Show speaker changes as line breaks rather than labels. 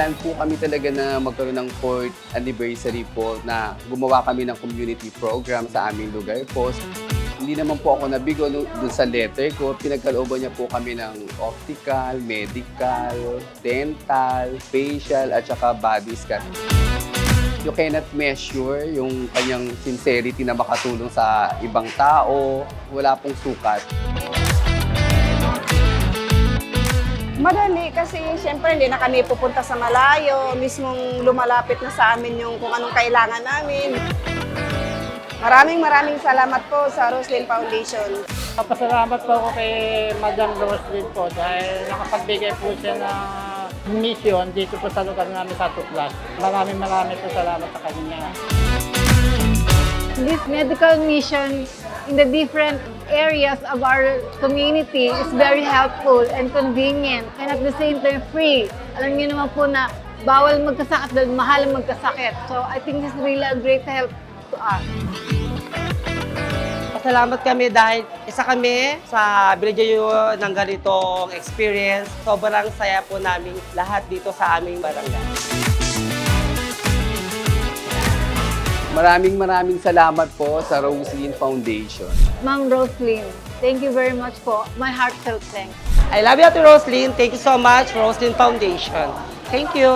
nagplan po kami talaga na magkaroon ng 4th anniversary po na gumawa kami ng community program sa aming lugar po. Hindi naman po ako nabigo dun sa letter ko. Pinagkalooban niya po kami ng optical, medical, dental, facial, at saka body scan. You cannot measure yung kanyang sincerity na makatulong sa ibang tao. Wala pong sukat.
Madali kasi siyempre hindi na kami pupunta sa malayo, mismong lumalapit na sa amin yung kung anong kailangan namin. Maraming salamat po sa Roslyn Foundation.
Papasalamat po ako kay Madam Roslyn po dahil nakapagbigay po siya ng mission dito po sa lugar namin sa Tuklas. Maraming po salamat sa kanya.
This medical mission in the different areas of our community is very helpful and convenient and at the same time free. Alam niyo naman po na bawal magkasakit dahil mahal ang magkasakit. So I think this is really a great help to us.
Salamat kami dahil isa kami sa binigyan nyo ng ganitong experience. Sobrang saya po namin lahat dito sa aming barangay.
Maraming salamat po sa Roslyn Foundation.
Ma'am Roslyn, thank you very much po. My heartfelt thanks.
I love you, Ate Roslyn. Thank you so much, Roslyn Foundation. Thank you.